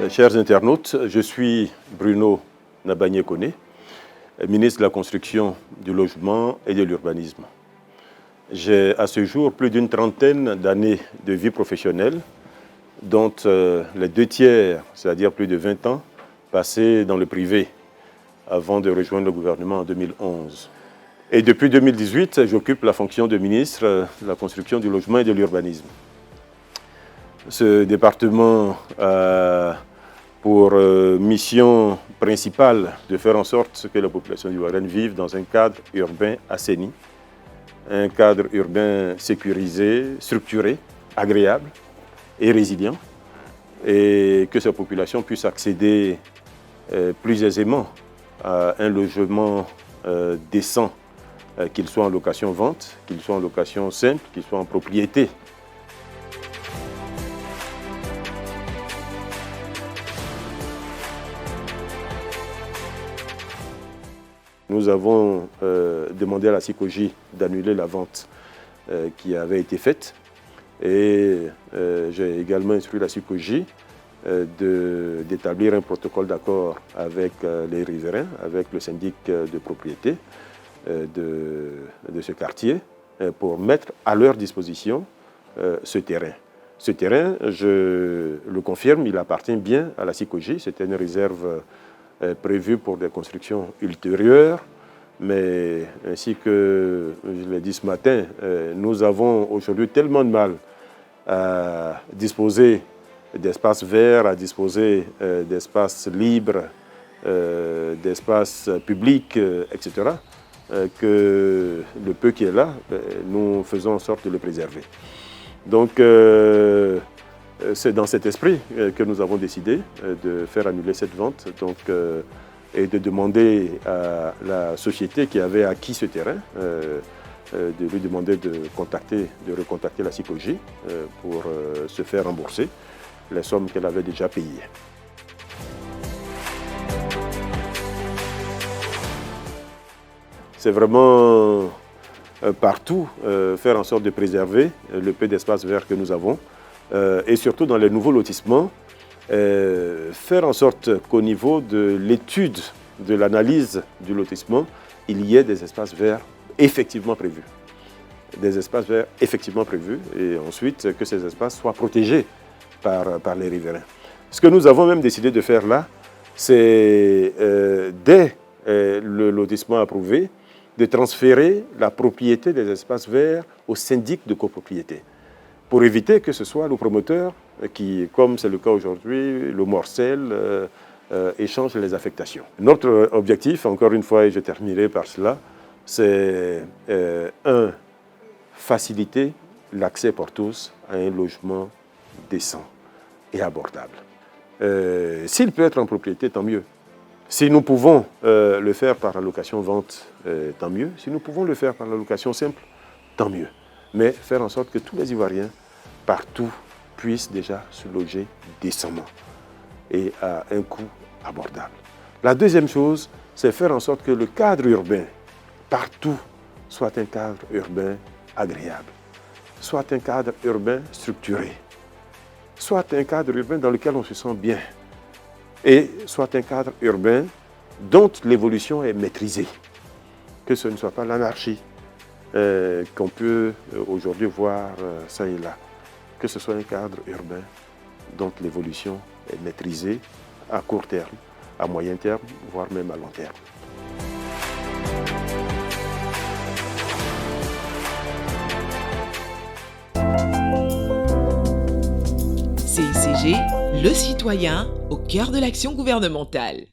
Chers internautes, je suis Bruno Nabagné-Koné, ministre de la Construction, du Logement et de l'Urbanisme. J'ai à ce jour plus d'une trentaine d'années de vie professionnelle, dont les 2/3, c'est-à-dire plus de 20 ans, passés dans le privé avant de rejoindre le gouvernement en 2011. Et depuis 2018, j'occupe la fonction de ministre de la Construction, du Logement et de l'Urbanisme. Ce département a pour mission principale de faire en sorte que la population ivoirienne vive dans un cadre urbain assaini, un cadre urbain sécurisé, structuré, agréable et résilient, et que sa population puisse accéder plus aisément à un logement décent, qu'il soit en location-vente, qu'il soit en location simple, qu'il soit en propriété. Nous avons demandé à la SICOGI d'annuler la vente qui avait été faite et j'ai également instruit la SICOGI d'établir un protocole d'accord avec les riverains, avec le syndic de propriété de ce quartier pour mettre à leur disposition ce terrain. Ce terrain, je le confirme, il appartient bien à la SICOGI. C'était une réserve prévue pour des constructions ultérieures, mais ainsi que je l'ai dit ce matin, nous avons aujourd'hui tellement de mal à disposer d'espaces verts, à disposer d'espaces libres, d'espaces publics, etc., que le peu qui est là, nous faisons en sorte de le préserver. Donc, c'est dans cet esprit que nous avons décidé de faire annuler cette vente et de demander à la société qui avait acquis ce terrain de lui demander de recontacter la SICOGI pour se faire rembourser les sommes qu'elle avait déjà payées. C'est vraiment partout faire en sorte de préserver le peu d'espace vert que nous avons et surtout dans les nouveaux lotissements, faire en sorte qu'au niveau de l'étude, de l'analyse du lotissement, il y ait des espaces verts effectivement prévus. Des espaces verts effectivement prévus et ensuite que ces espaces soient protégés par les riverains. Ce que nous avons même décidé de faire là, c'est dès le lotissement approuvé, de transférer la propriété des espaces verts au syndic de copropriété, pour éviter que ce soit le promoteur qui, comme c'est le cas aujourd'hui, le morcelle, échange les affectations. Notre objectif, encore une fois, et je terminerai par cela, c'est faciliter l'accès pour tous à un logement décent et abordable. S'il peut être en propriété, tant mieux. Si nous pouvons le faire par la location-vente, tant mieux. Si nous pouvons le faire par la location simple, tant mieux. Mais faire en sorte que tous les Ivoiriens, partout, puissent déjà se loger décemment et à un coût abordable. La deuxième chose, c'est faire en sorte que le cadre urbain, partout, soit un cadre urbain agréable, soit un cadre urbain structuré, soit un cadre urbain dans lequel on se sent bien, et soit un cadre urbain dont l'évolution est maîtrisée, que ce ne soit pas l'anarchie qu'on peut aujourd'hui voir ça et là, que ce soit un cadre urbain dont l'évolution est maîtrisée à court terme, à moyen terme, voire même à long terme. CICG, le citoyen au cœur de l'action gouvernementale.